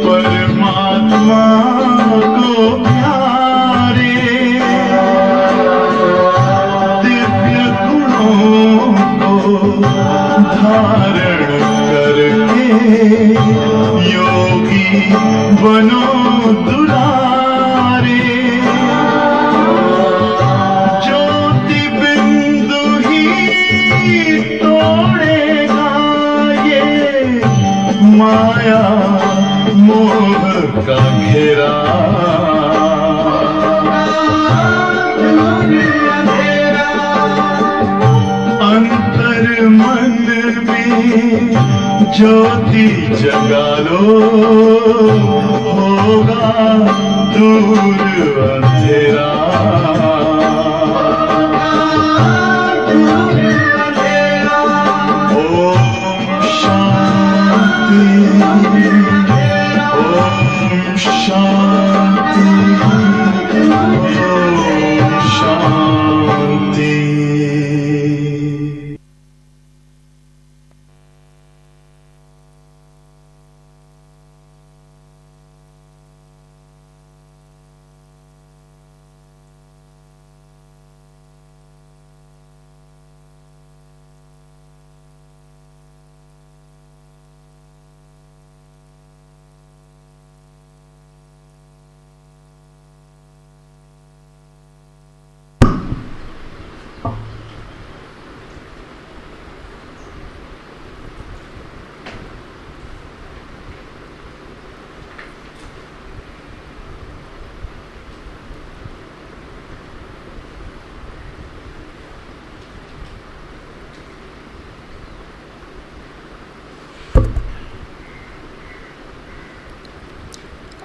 परमात्मा को प्यारे, दिव्य गुणों को धारण करके योगी बनो दुलारे। ज्योति बिंदु ही तोड़ेगा ये माया मोह का घेरा। अंतर मन में ज्योति जगा लो, होगा दूर अंधेरा। ओम शांति, ओम शांति, ओम शांति।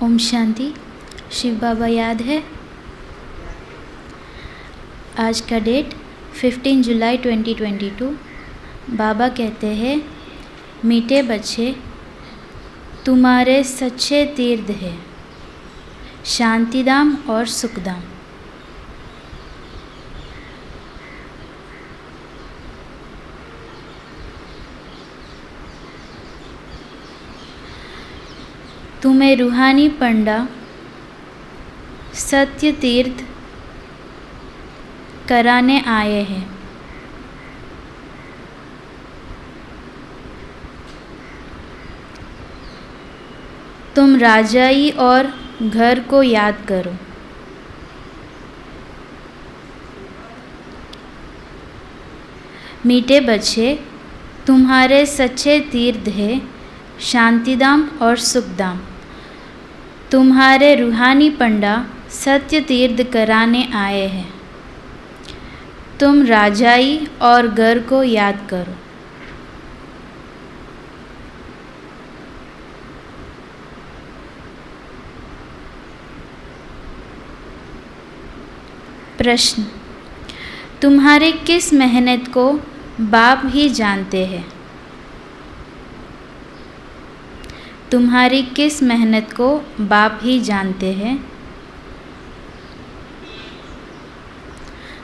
ओम शांति। शिव बाबा याद है? आज का डेट 15 जुलाई 2022। बाबा कहते हैं, मीठे बच्चे तुम्हारे सच्चे तीर्थ है, शांतिधाम और सुखधाम। तुम्हें रूहानी पंडा सत्य तीर्थ कराने आए हैं। तुम राजाई और घर को याद करो। मीठे बच्चे तुम्हारे सच्चे तीर्थ है, शांतिधाम और सुखधाम। तुम्हारे रूहानी पंडा सत्य तीर्थ कराने आए हैं। तुम राजाई और घर को याद करो। प्रश्न, तुम्हारी किस मेहनत को बाप ही जानते हैं? तुम्हारी किस मेहनत को बाप ही जानते हैं?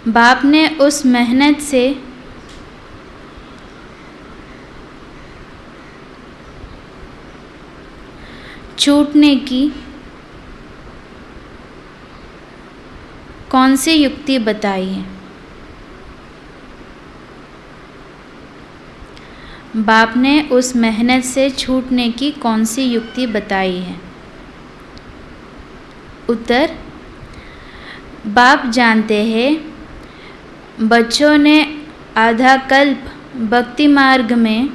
बाप ने उस मेहनत से छूटने की कौन सी युक्ति बताई है? बाप ने उस मेहनत से छूटने की कौन सी युक्ति बताई है? उत्तर, बाप जानते हैं बच्चों ने आधा कल्प भक्ति मार्ग में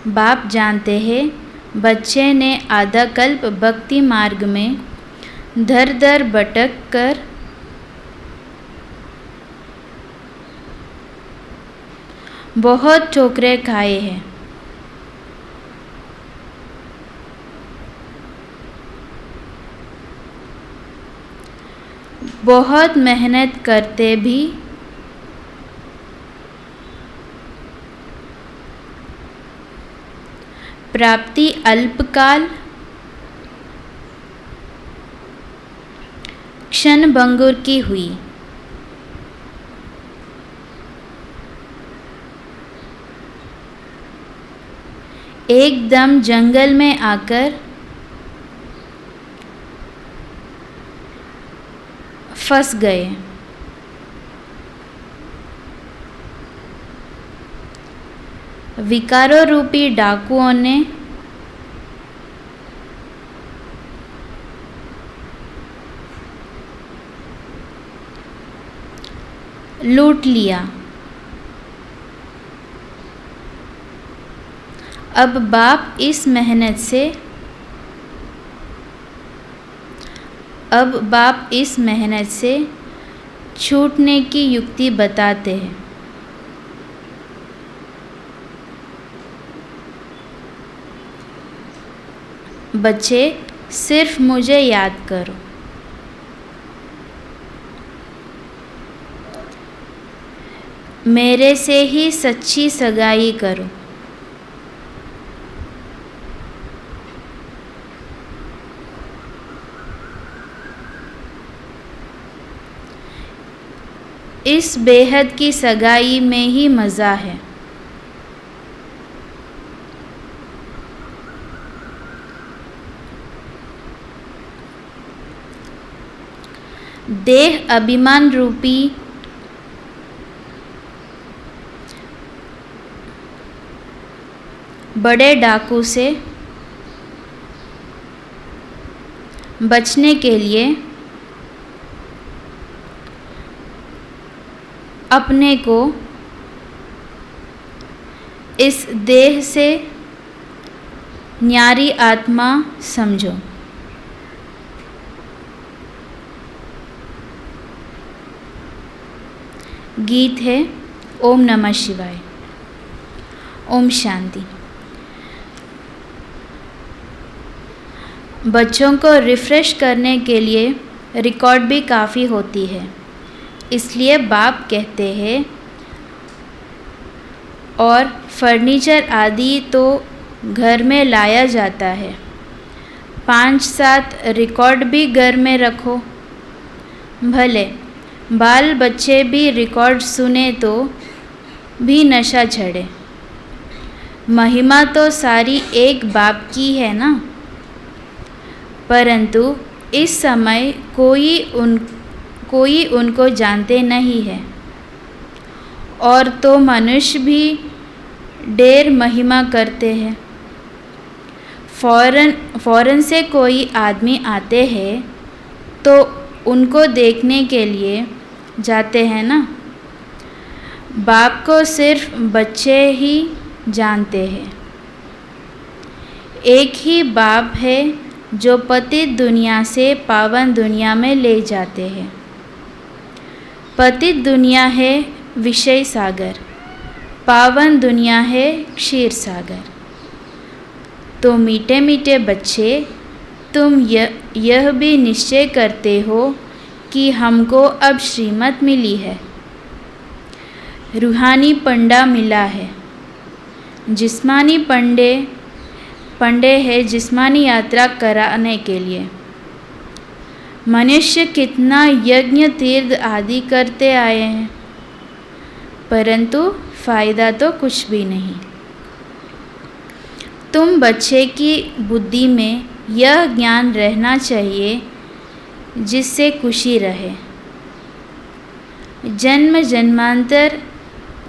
बाप जानते हैं बच्चे ने आधा कल्प भक्ति मार्ग में दर दर भटक कर बहुत ठोकरें खाए हैं। बहुत मेहनत करते भी प्राप्ति अल्पकाल क्षणभंगुर की हुई। एकदम जंगल में आकर फंस गए। विकारों रूपी डाकुओं ने लूट लिया। अब बाप इस मेहनत से छूटने की युक्ति बताते हैं। बच्चे, सिर्फ मुझे याद करो। मेरे से ही सच्ची सगाई करो। इस बेहद की सगाई में ही मज़ा है। देह अभिमान रूपी बड़े डाकू से बचने के लिए अपने को इस देह से न्यारी आत्मा समझो। गीत है ओम नमः शिवाय। ओम शांति। बच्चों को रिफ़्रेश करने के लिए रिकॉर्ड भी काफ़ी होती है, इसलिए बाप कहते हैं और फर्नीचर आदि तो घर में लाया जाता है, 5-7 रिकॉर्ड भी घर में रखो। भले बाल बच्चे भी रिकॉर्ड सुने तो भी नशा चढ़े। महिमा तो सारी एक बाप की है ना, परंतु इस समय कोई उनको जानते नहीं है। और तो मनुष्य भी ढेर महिमा करते हैं। फौरन से कोई आदमी आते हैं तो उनको देखने के लिए जाते हैं ना। बाप को सिर्फ बच्चे ही जानते हैं। एक ही बाप है जो पतित दुनिया से पावन दुनिया में ले जाते हैं। पतित दुनिया है विषय सागर, पावन दुनिया है क्षीर सागर। तो मीठे मीठे बच्चे, तुम यह भी निश्चय करते हो कि हमको अब श्रीमत मिली है, रूहानी पंडा मिला है। जिस्मानी पंडे है जिस्मानी यात्रा कराने के लिए। मनुष्य कितना यज्ञ तीर्थ आदि करते आए हैं, परंतु फ़ायदा तो कुछ भी नहीं। तुम बच्चे की बुद्धि में यह ज्ञान रहना चाहिए जिससे खुशी रहे। जन्म जन्मांतर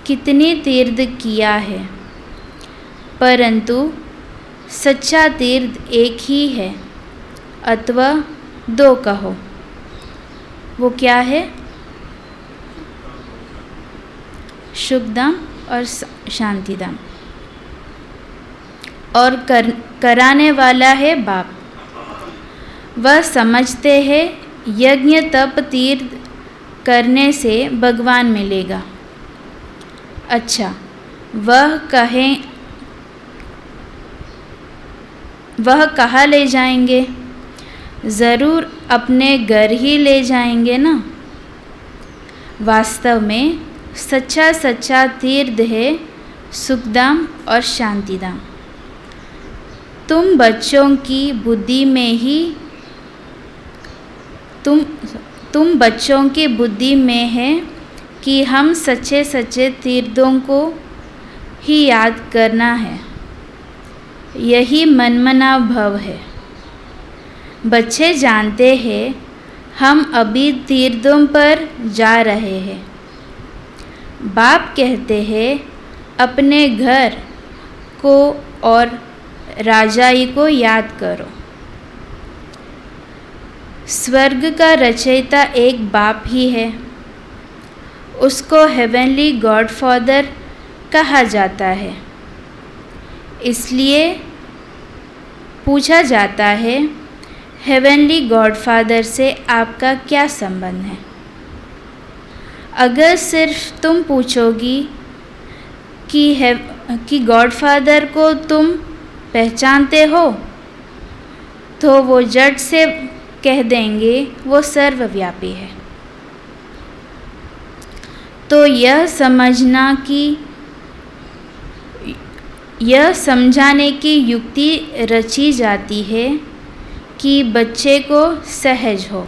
कितनी तीर्थ किया है, परंतु सच्चा तीर्थ एक ही है, अथवा 2 कहो। वो क्या है? सुखधाम और शांतिधाम। और कराने वाला है बाप। वह समझते हैं यज्ञ तप तीर्थ करने से भगवान मिलेगा। अच्छा, वह कहाँ ले जाएंगे? ज़रूर अपने घर ही ले जाएंगे ना। वास्तव में सच्चा तीर्थ है सुखधाम और शांतिधाम। तुम बच्चों की बुद्धि में है कि हम सच्चे तीर्थों को ही याद करना है। यही मनमना भव है। बच्चे जानते हैं हम अभी तीर्थों पर जा रहे हैं। बाप कहते हैं अपने घर को और राजाई को याद करो। स्वर्ग का रचयिता एक बाप ही है। उसको हेवनली गॉडफादर कहा जाता है। इसलिए पूछा जाता है हेवनली गॉडफादर से आपका क्या संबंध है। अगर सिर्फ तुम पूछोगी कि गॉडफादर को तुम पहचानते हो, तो वो झट से कह देंगे वो सर्वव्यापी है। तो यह समझाने की युक्ति रची जाती है कि बच्चे को सहज हो।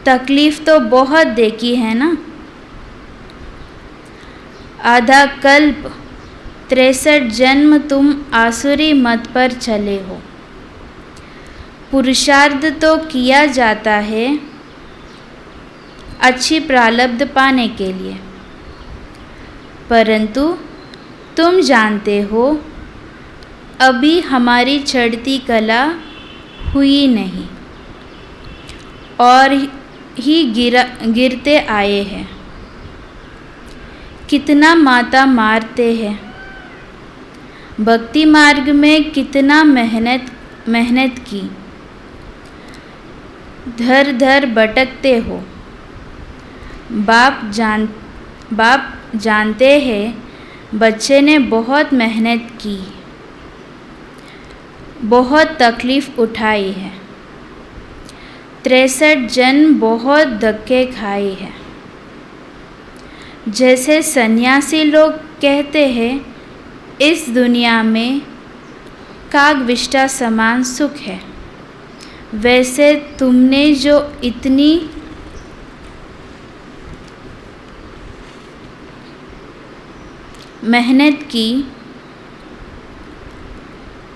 तकलीफ़ तो बहुत देखी है ना। आधा कल्प 63 जन्म तुम आसुरी मत पर चले हो। पुरुषार्थ तो किया जाता है अच्छी प्रारब्ध पाने के लिए, परंतु तुम जानते हो अभी हमारी चढ़ती कला हुई नहीं और ही गिरते आए हैं। कितना माता मारते हैं। भक्ति मार्ग में कितना मेहनत की। धर धर भटकते हो। बाप जानते हैं बच्चे ने बहुत मेहनत की, बहुत तकलीफ़ उठाई है। 63 जन्म बहुत धक्के खाए हैं। जैसे सन्यासी लोग कहते हैं इस दुनिया में कागविष्टा समान सुख है, वैसे तुमने जो इतनी मेहनत की,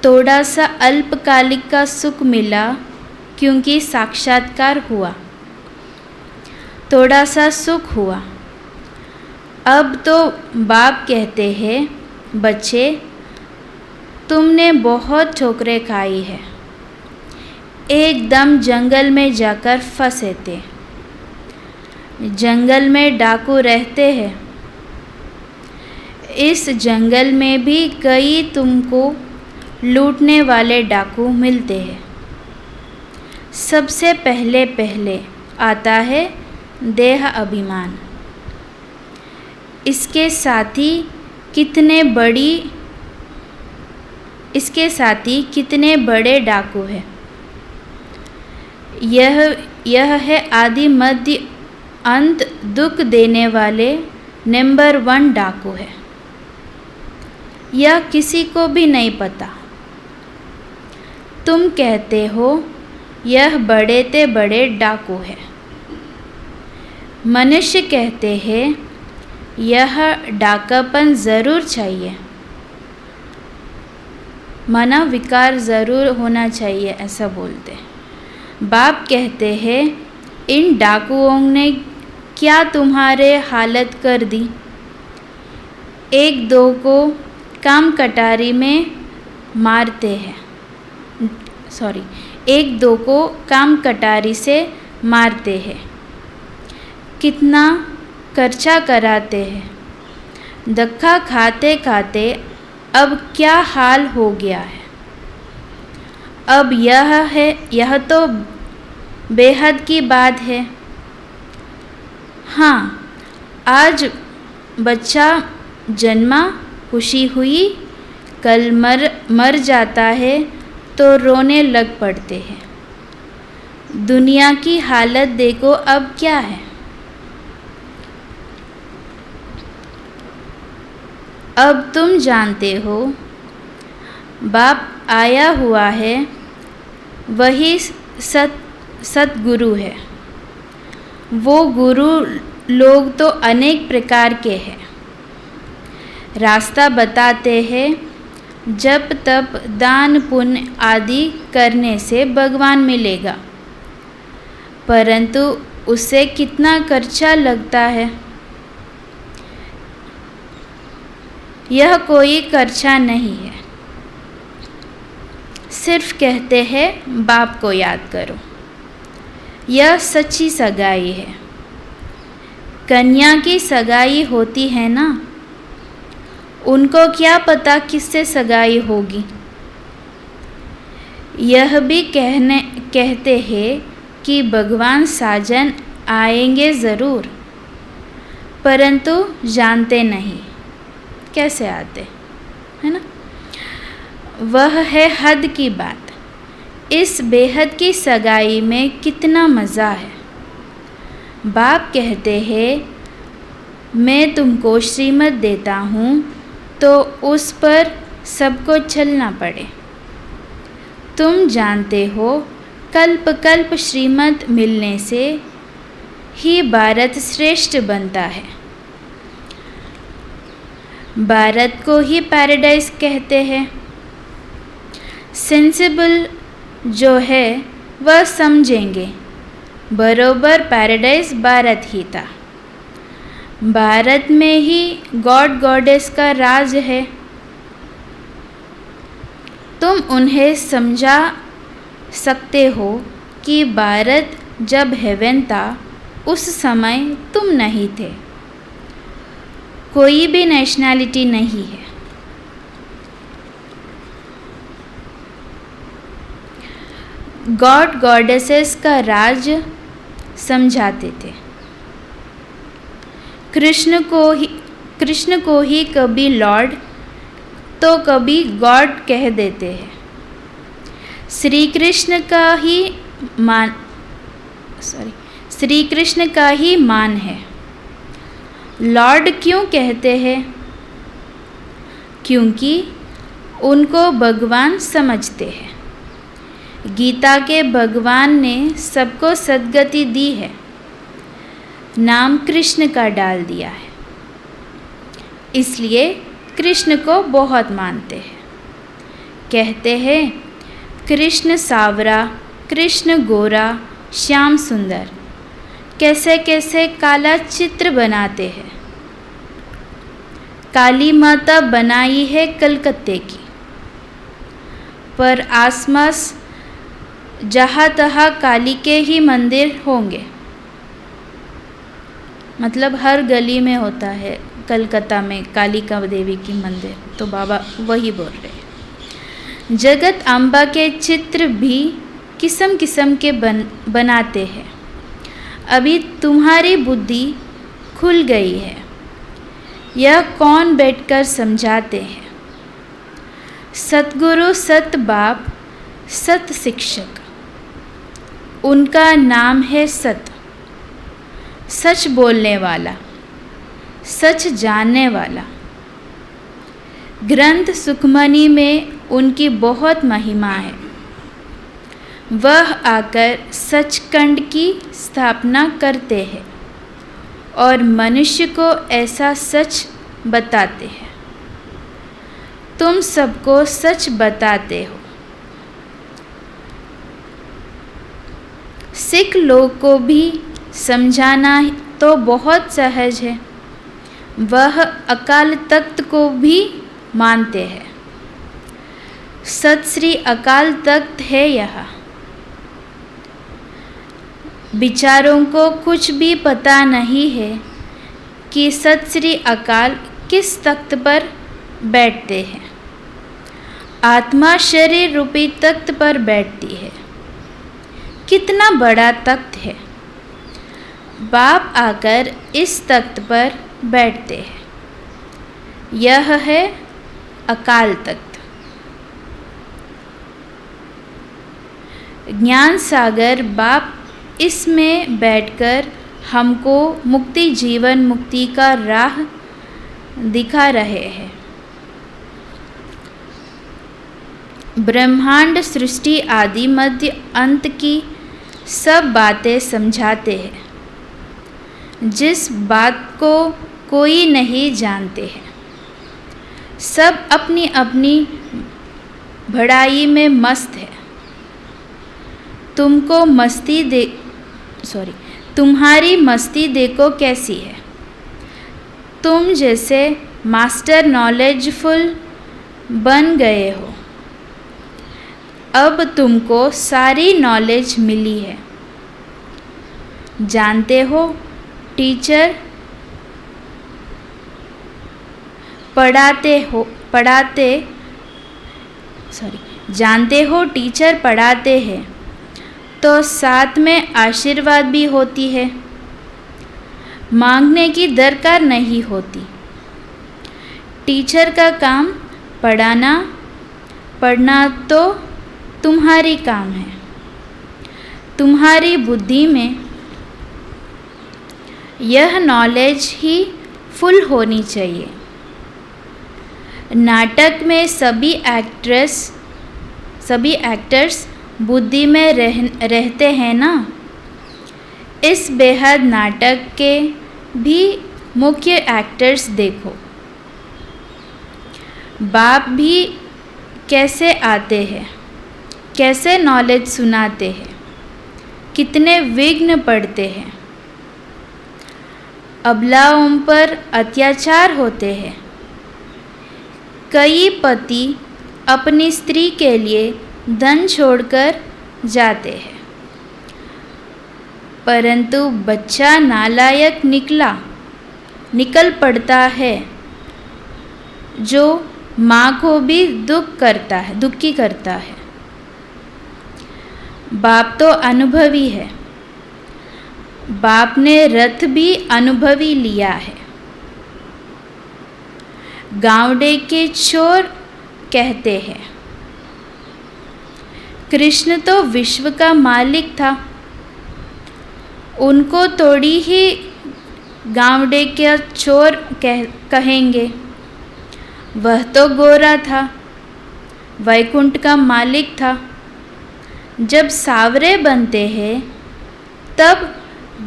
थोड़ा सा अल्पकालिक का सुख मिला क्योंकि साक्षात्कार हुआ, थोड़ा सा सुख हुआ। अब तो बाप कहते हैं बच्चे तुमने बहुत ठोकरें खाई है। एकदम जंगल में जाकर फंसे थे। जंगल में डाकू रहते हैं। इस जंगल में भी कई तुमको लूटने वाले डाकू मिलते हैं। सबसे पहले आता है देह अभिमान। इसके साथी कितने बड़े डाकू हैं। यह है आदि मध्य अंत दुख देने वाले नंबर 1 डाकू है। यह किसी को भी नहीं पता। तुम कहते हो यह बड़े डाकू है। मनुष्य कहते हैं यह डाकापन ज़रूर चाहिए, मना विकार ज़रूर होना चाहिए, ऐसा बोलते। बाप कहते हैं इन डाकुओं ने क्या तुम्हारे हालत कर दी। एक दो को काम कटारी में मारते हैं, एक दो को काम कटारी से मारते हैं। कितना खर्चा कराते हैं। धक्का खाते खाते अब क्या हाल हो गया है। अब यह तो बेहद की बात है। हाँ, आज बच्चा जन्मा, खुशी हुई, कल मर जाता है तो रोने लग पड़ते हैं। दुनिया की हालत देखो अब क्या है। अब तुम जानते हो बाप आया हुआ है, वही सतगुरु है। वो गुरु लोग तो अनेक प्रकार के हैं। रास्ता बताते हैं, जप तप दान पुण्य आदि करने से भगवान मिलेगा, परंतु उससे कितना खर्चा लगता है? यह कोई खर्चा नहीं है। सिर्फ कहते हैं बाप को याद करो। यह सच्ची सगाई है। कन्या की सगाई होती है ना, उनको क्या पता किससे सगाई होगी। यह भी कहते हैं कि भगवान साजन आएंगे ज़रूर, परंतु जानते नहीं कैसे आते, है ना। वह है हद की बात। इस बेहद की सगाई में कितना मज़ा है। बाप कहते हैं मैं तुमको श्रीमत देता हूँ तो उस पर सबको चलना पड़े। तुम जानते हो कल्प कल्प श्रीमत मिलने से ही भारत श्रेष्ठ बनता है। भारत को ही पैराडाइज कहते हैं। सेंसिबल जो है वह समझेंगे बरोबर पैराडाइज भारत ही था। भारत में ही गॉड गॉडेस का राज है। तुम उन्हें समझा सकते हो कि भारत जब हेवन था उस समय तुम नहीं थे। कोई भी नेशनैलिटी नहीं है। गॉड गॉडेसेस का राज समझाते थे। कृष्ण को ही कभी लॉर्ड तो कभी गॉड कह देते हैं। श्री कृष्ण का ही मान है। लॉर्ड क्यों कहते हैं? क्योंकि उनको भगवान समझते हैं। गीता के भगवान ने सबको सद्गति दी है, नाम कृष्ण का डाल दिया है, इसलिए कृष्ण को बहुत मानते हैं। कहते हैं कृष्ण सावरा, कृष्ण गोरा, श्याम सुंदर, कैसे कैसे काला चित्र बनाते हैं। काली माता बनाई है कलकत्ते की, पर आसपास जहाँ तहाँ काली के ही मंदिर होंगे। मतलब हर गली में होता है कलकत्ता में कालिका देवी की मंदिर, तो बाबा वही बोल रहे हैं। जगत अम्बा के चित्र भी किस्म किस्म के बनाते हैं। अभी तुम्हारी बुद्धि खुल गई है। यह कौन बैठकर समझाते हैं? सतगुरु, सत बाप, सत शिक्षक, उनका नाम है सत। सच बोलने वाला, सच जानने वाला। ग्रंथ सुखमनी में उनकी बहुत महिमा है। वह आकर सचखंड की स्थापना करते हैं और मनुष्य को ऐसा सच बताते हैं। तुम सबको सच बताते हो। सिख लोग को भी समझाना तो बहुत सहज है। वह अकाल तख्त को भी मानते हैं। सत श्री अकाल तख्त है यहाँ। बिचारों को कुछ भी पता नहीं है कि सत श्री अकाल किस तख्त पर बैठते हैं। आत्मा शरीर रूपी तख्त पर बैठती है। कितना बड़ा तख्त है। बाप आकर इस तख्त पर बैठते हैं। यह है अकाल तख्त। ज्ञान सागर बाप इसमें बैठकर हमको मुक्ति, जीवन मुक्ति का राह दिखा रहे हैं। ब्रह्मांड, सृष्टि आदि, मध्य, अंत की सब बातें समझाते हैं। जिस बात को कोई नहीं जानते हैं। सब अपनी अपनी भड़ाई में मस्त है। तुम्हारी मस्ती देखो कैसी है। तुम जैसे मास्टर नॉलेजफुल बन गए हो। अब तुमको सारी नॉलेज मिली है। जानते हो टीचर पढ़ाते हैं तो साथ में आशीर्वाद भी होती है। मांगने की दरकार नहीं होती। टीचर का काम पढ़ना तो तुम्हारी काम है। तुम्हारी बुद्धि में यह नॉलेज ही फुल होनी चाहिए। नाटक में सभी एक्टर्स बुद्धि में रहते हैं ना। इस बेहद नाटक के भी मुख्य एक्टर्स देखो। बाप भी कैसे आते हैं, कैसे नॉलेज सुनाते हैं, कितने विघ्न पड़ते हैं। अबलाओं पर अत्याचार होते हैं। कई पति अपनी स्त्री के लिए धन छोड़कर जाते हैं, परंतु बच्चा नालायक निकल पड़ता है, जो माँ को भी दुखी करता है। बाप तो अनुभवी है। बाप ने रथ भी अनुभवी लिया है। गावड़े के चोर कहते हैं। कृष्ण तो विश्व का मालिक था। उनको थोड़ी ही गावड़े के चोर कहेंगे। वह तो गोरा था, वैकुंठ का मालिक था। जब सावरे बनते हैं तब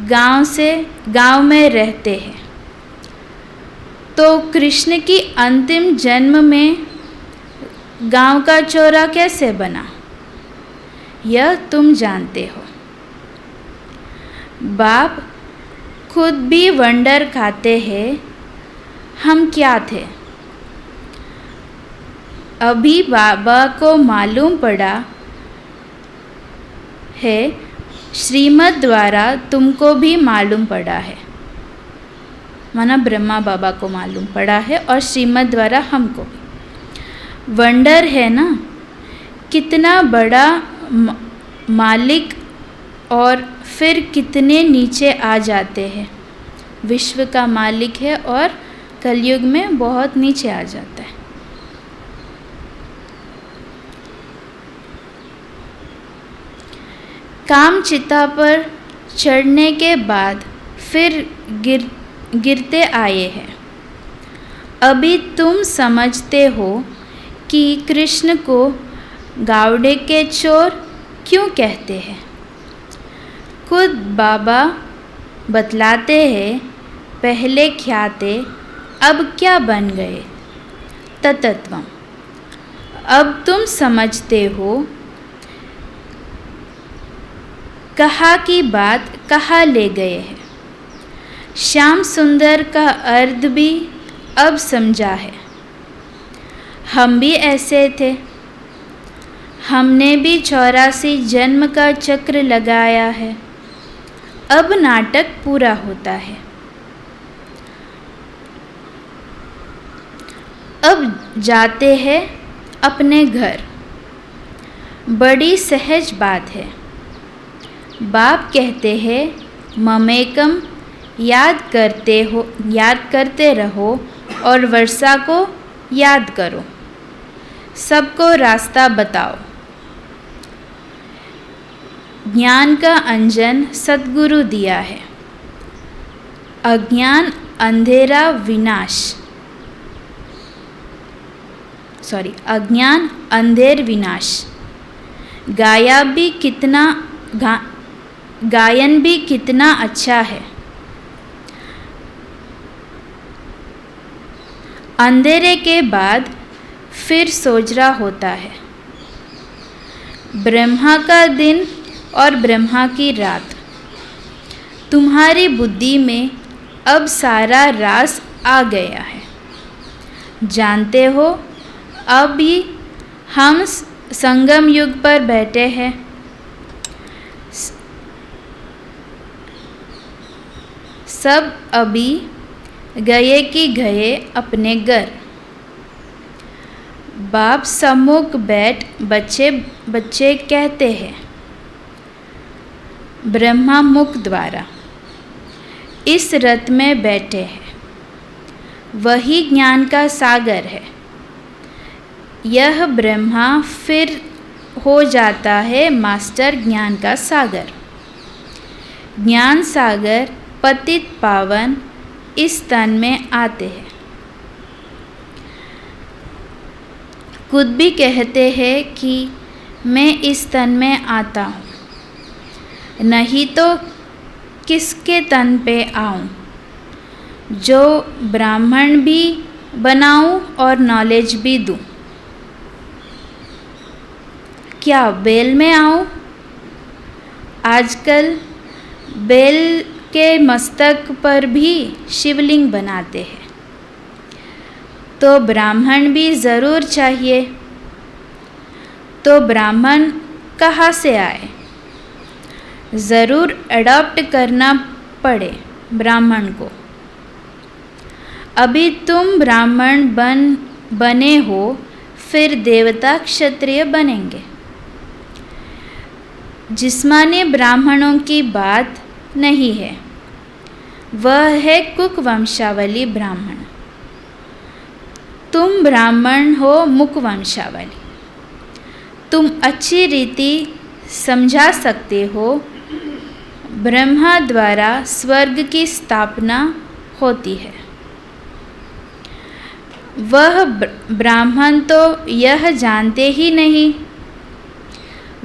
गांव में रहते हैं, तो कृष्ण की अंतिम जन्म में गांव का चोरा कैसे बना, यह तुम जानते हो। बाप खुद भी वंडर खाते हैं। हम क्या थे? अभी बाबा को मालूम पड़ा है। श्रीमत द्वारा तुमको भी मालूम पड़ा है। माना ब्रह्मा बाबा को मालूम पड़ा है और श्रीमत द्वारा हमको भी। वंडर है ना, कितना बड़ा मालिक और फिर कितने नीचे आ जाते हैं। विश्व का मालिक है और कलयुग में बहुत नीचे आ जाता है। काम चिता पर चढ़ने के बाद फिर गिरते आए हैं। अभी तुम समझते हो कि कृष्ण को गावड़े के चोर क्यों कहते हैं। खुद बाबा बतलाते हैं, पहले क्या थे अब क्या बन गए। तत्वम। अब तुम समझते हो। कहा की बात कहाँ ले गए हैं। श्याम सुंदर का अर्थ भी अब समझा है। हम भी ऐसे थे। हमने भी 84 जन्म का चक्र लगाया है। अब नाटक पूरा होता है। अब जाते हैं अपने घर। बड़ी सहज बात है। बाप कहते हैं ममेकम याद करते रहो और वर्षा को याद करो। सबको रास्ता बताओ। ज्ञान का अंजन सद्गुरु दिया है। अज्ञान अंधेरा अज्ञान अंधेर विनाश। गायन भी कितना अच्छा है। अंधेरे के बाद फिर सोजरा होता है। ब्रह्मा का दिन और ब्रह्मा की रात। तुम्हारी बुद्धि में अब सारा रास आ गया है। जानते हो, अभी हम संगम युग पर बैठे हैं। सब अभी गए कि गए अपने घर। बाप सम्मुख बैठ बच्चे बच्चे कहते हैं, ब्रह्मा मुख द्वारा इस रथ में बैठे हैं। वही ज्ञान का सागर है। यह ब्रह्मा फिर हो जाता है मास्टर ज्ञान का सागर। ज्ञान सागर पतित पावन इस तन में आते हैं। खुद भी कहते हैं कि मैं इस तन में आता हूँ, नहीं तो किसके तन पे आऊँ जो ब्राह्मण भी बनाऊँ और नॉलेज भी दूँ। क्या बेल में आऊँ? आजकल बेल के मस्तक पर भी शिवलिंग बनाते हैं, तो ब्राह्मण भी ज़रूर चाहिए। तो ब्राह्मण कहाँ से आए? ज़रूर अडॉप्ट करना पड़े ब्राह्मण को। अभी तुम ब्राह्मण बने हो, फिर देवता क्षत्रिय बनेंगे। जिस्मानी ब्राह्मणों की बात नहीं है, वह है कुक वंशावली ब्राह्मण। तुम ब्राह्मण हो मुख वंशावली। तुम अच्छी रीति समझा सकते हो। ब्रह्मा द्वारा स्वर्ग की स्थापना होती है। वह ब्राह्मण तो यह जानते ही नहीं,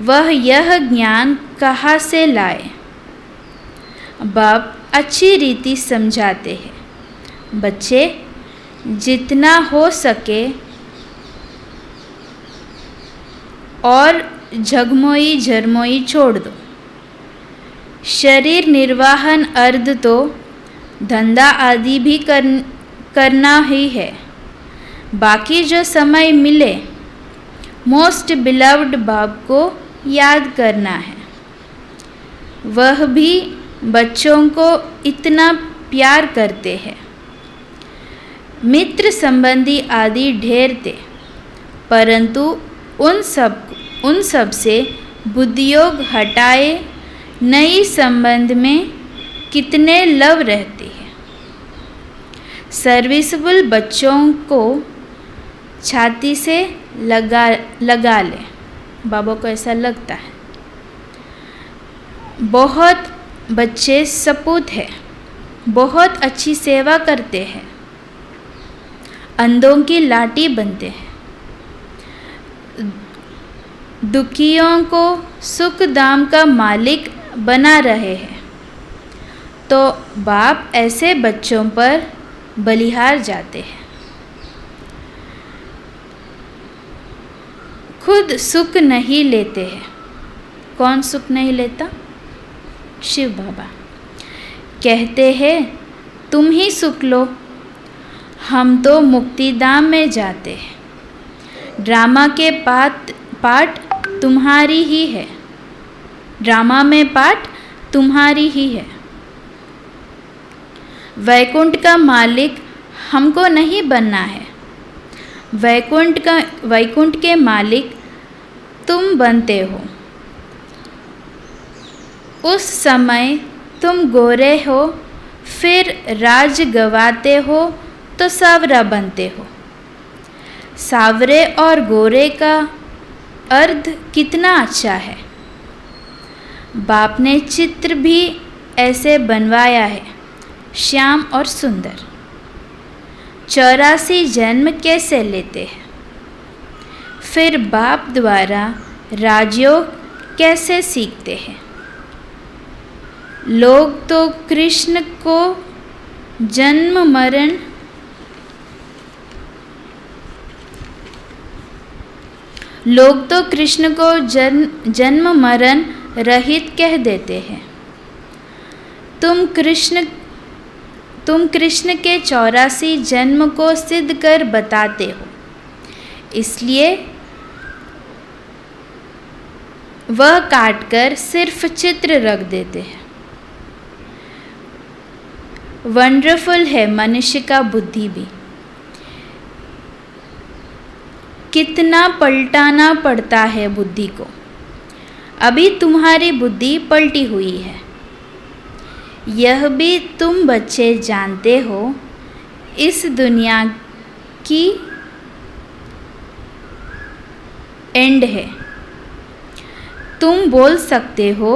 वह यह ज्ञान कहाँ से लाए। बाप अच्छी रीति समझाते हैं, बच्चे जितना हो सके और झगमोई झरमोई छोड़ दो। शरीर निर्वाहन अर्ध तो धंधा आदि भी करना ही है। बाकी जो समय मिले मोस्ट बिलव्ड बाप को याद करना है। वह भी बच्चों को इतना प्यार करते हैं। मित्र संबंधी आदि ढेर थे, परंतु उन सब से बुद्धियोग हटाए नई संबंध में कितने लव रहती है। सर्विसबल बच्चों को छाती से लगा ले। बाबा को ऐसा लगता है। बहुत बच्चे सपूत हैं, बहुत अच्छी सेवा करते हैं, अंधों की लाठी बनते हैं, दुखियों को सुख दाम का मालिक बना रहे हैं। तो बाप ऐसे बच्चों पर बलिहार जाते हैं। खुद सुख नहीं लेते हैं। कौन सुख नहीं लेता? शिव बाबा कहते हैं, तुम ही सुख लो, हम तो मुक्तिधाम में जाते हैं। ड्रामा के पाठ तुम्हारी ही है। ड्रामा में पाठ तुम्हारी ही है। वैकुंठ का मालिक हमको नहीं बनना है। वैकुंठ के मालिक तुम बनते हो। उस समय तुम गोरे हो, फिर राज गवाते हो तो सावरा बनते हो। सावरे और गोरे का अर्थ कितना अच्छा है। बाप ने चित्र भी ऐसे बनवाया है, श्याम और सुंदर। 84 जन्म कैसे लेते हैं? फिर बाप द्वारा राजयोग कैसे सीखते हैं? लोग तो कृष्ण को जन्म मरण लोग तो कृष्ण को जन्म मरण रहित कह देते हैं। तुम कृष्ण के 84 जन्म को सिद्ध कर बताते हो, इसलिए वह काटकर सिर्फ चित्र रख देते हैं। वंडरफुल है मनुष्य का बुद्धि भी। कितना पलटाना पड़ता है बुद्धि को। अभी तुम्हारी बुद्धि पलटी हुई है, यह भी तुम बच्चे जानते हो। इस दुनिया की एंड है। तुम बोल सकते हो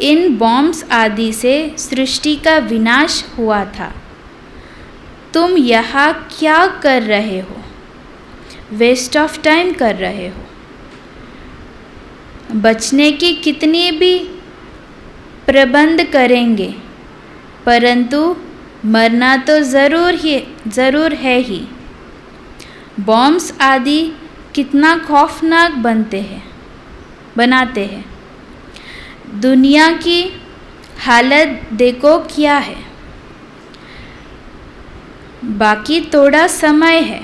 इन बॉम्ब्स आदि से सृष्टि का विनाश हुआ था। तुम यहाँ क्या कर रहे हो? वेस्ट ऑफ टाइम कर रहे हो। बचने की कितनी भी प्रबंध करेंगे, परंतु मरना तो ज़रूर है ही। बॉम्ब्स आदि कितना खौफनाक बनाते हैं। दुनिया की हालत देखो क्या है। बाकी थोड़ा समय है।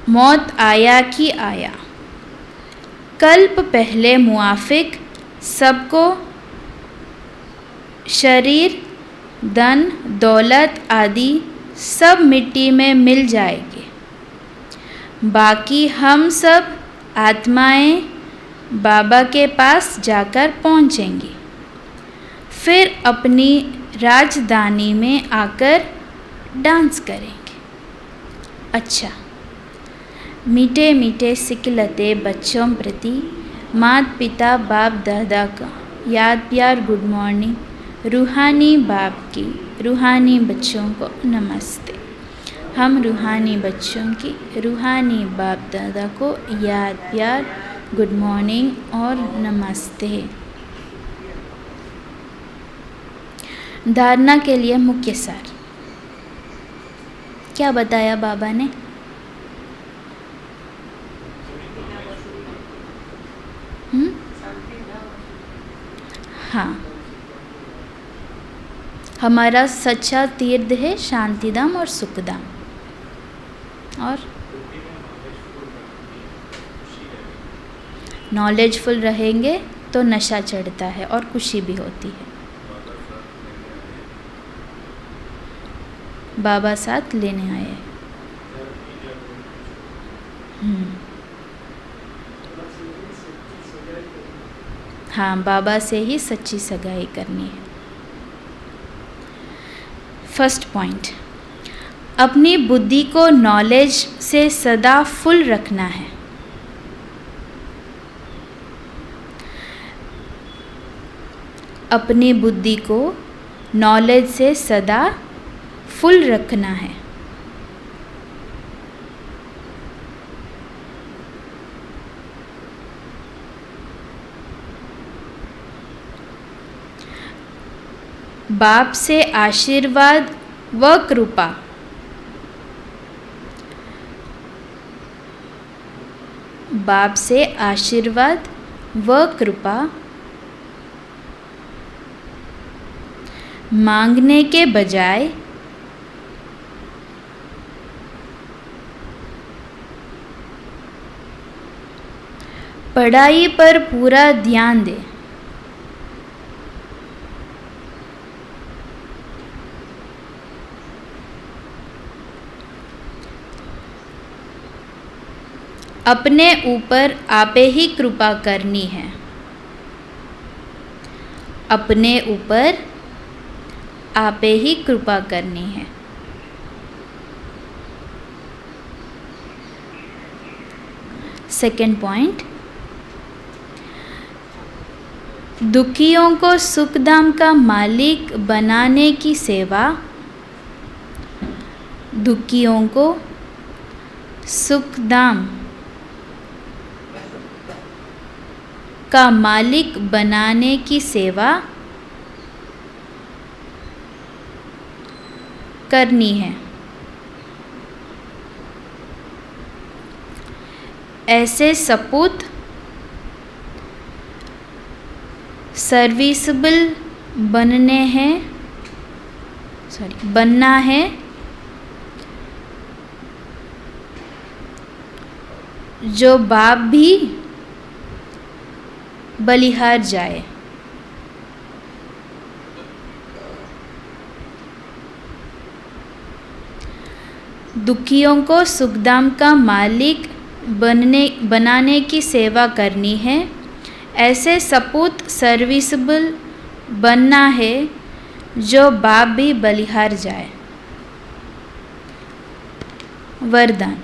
मौत आया कि आया। कल्प पहले मुआफिक सबको शरीर, धन, दौलत आदि सब मिट्टी में मिल जाएंगे। बाकी हम सब आत्माएं बाबा के पास जाकर पहुंचेंगी, फिर अपनी राजधानी में आकर डांस करेंगे। अच्छा, मीठे मीठे सिकलते बच्चों प्रति माता पिता बाप दादा का याद प्यार गुड मॉर्निंग। रूहानी बाप की रूहानी बच्चों को नमस्ते। हम रूहानी बच्चों की रूहानी बाप दादा को याद प्यार गुड मॉर्निंग और नमस्ते। धारणा के लिए मुख्य सार क्या बताया बाबा ने? हाँ, हमारा सच्चा तीर्थ है शांतिधाम और सुखधाम। और नॉलेजफुल रहेंगे तो नशा चढ़ता है और खुशी भी होती है। बाबा साथ लेने आए। हाँ, बाबा से ही सच्ची सगाई करनी है। फर्स्ट पॉइंट, अपनी बुद्धि को नॉलेज से सदा फुल रखना है। अपनी बुद्धि को नॉलेज से सदा फुल रखना है। बाप से आशीर्वाद व कृपा। बाप से आशीर्वाद व कृपा मांगने के बजाय पढ़ाई पर पूरा ध्यान दें। अपने ऊपर आपे ही कृपा करनी है। अपने ऊपर आपे ही कृपा करनी है। सेकंड पॉइंट, दुखियों को सुखधाम का मालिक बनाने की सेवा। दुखियों को सुखधाम का मालिक बनाने की सेवा करनी है। ऐसे सपूत सर्विसेबल बनना है जो बाप भी बलिहार जाए। दुखियों को सुखधाम का मालिक बनाने की सेवा करनी है। ऐसे सपूत सर्विसेबल बनना है जो बाप भी बलिहार जाए। वरदान।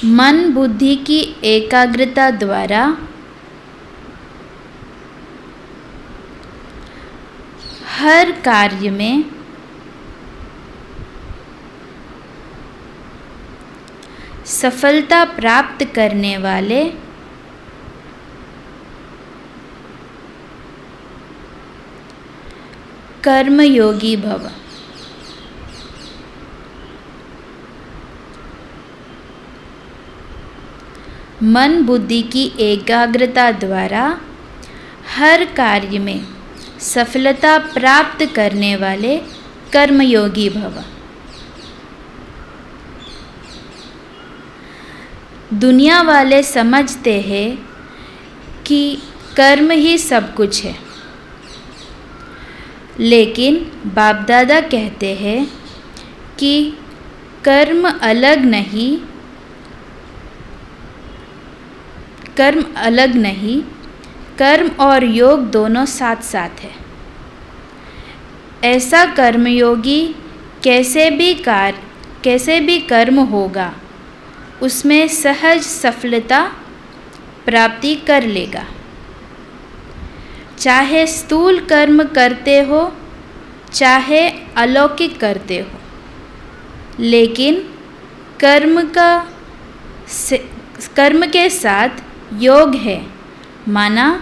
मन बुद्धि की एकाग्रता द्वारा हर कार्य में सफलता प्राप्त करने वाले कर्मयोगी भव। मन बुद्धि की एकाग्रता द्वारा हर कार्य में सफलता प्राप्त करने वाले कर्मयोगी भव। दुनिया वाले समझते हैं कि कर्म ही सब कुछ है, लेकिन बाप दादा कहते हैं कि कर्म अलग नहीं, कर्म और योग दोनों साथ साथ है। ऐसा कर्मयोगी कैसे भी कर्म होगा उसमें सहज सफलता प्राप्ति कर लेगा। चाहे स्थूल कर्म करते हो चाहे अलौकिक करते हो, लेकिन कर्म के साथ योग है, माना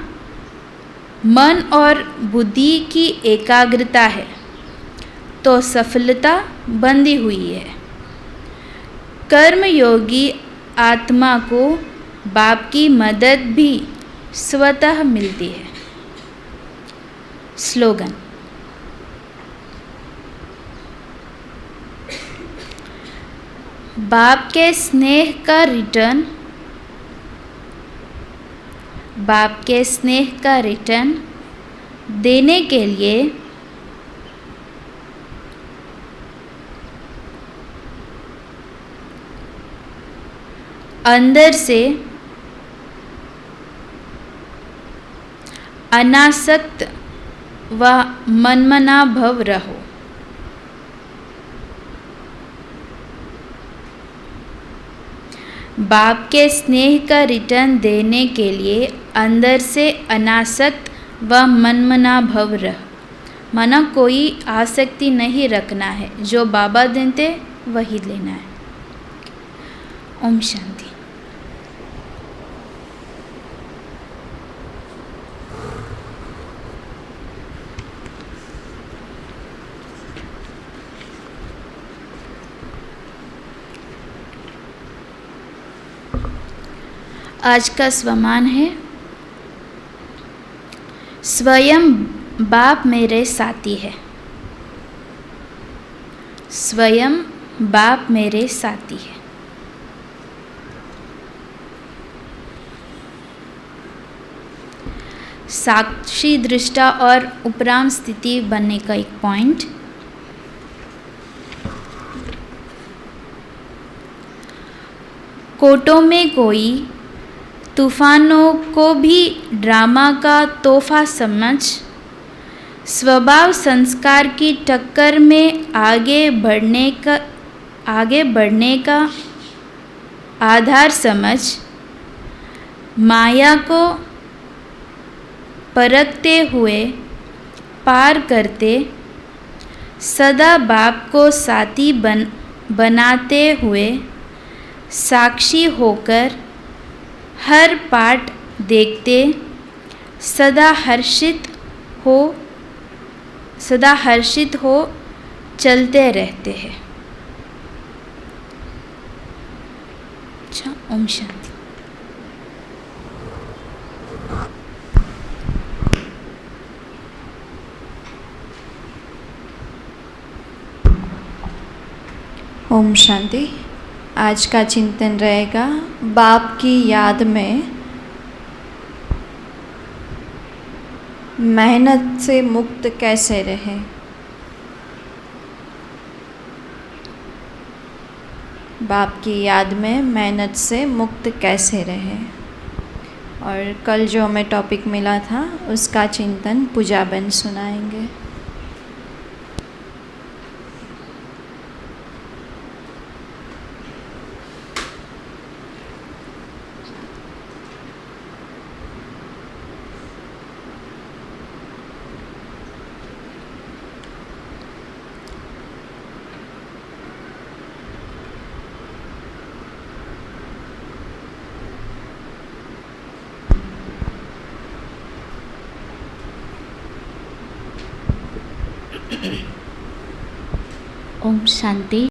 मन और बुद्धि की एकाग्रता है, तो सफलता बंधी हुई है। कर्मयोगी आत्मा को बाप की मदद भी स्वतः मिलती है। स्लोगन। बाप के स्नेह का रिटर्न देने के लिए अंदर से अनासक्त व मनमना भव रहो। बाप के स्नेह का रिटर्न देने के लिए अंदर से अनासक्त व मनमना भव रह, माना कोई आसक्ति नहीं रखना है, जो बाबा देते वही लेना है। ओम शांति। आज का स्वमान है, स्वयं बाप मेरे साथी है। स्वयं बाप मेरे साथी है। साक्षी दृष्टा और उपराम स्थिति बनने का एक पॉइंट। कोटों में कोई तूफानों को भी ड्रामा का तोहफा समझ स्वभाव संस्कार की टक्कर में आगे बढ़ने का आधार समझ माया को परखते हुए पार करते सदा बाप को साथी बनाते हुए साक्षी होकर हर पाठ देखते सदा हर्षित हो चलते रहते हैं। ओम शांति। ओम शांति। आज का चिंतन रहेगा बाप की याद में मेहनत से मुक्त कैसे रहे। बाप की याद में मेहनत से मुक्त कैसे रहे। और कल जो हमें टॉपिक मिला था उसका चिंतन पूजाबन सुनाएंगे। ओम शांति।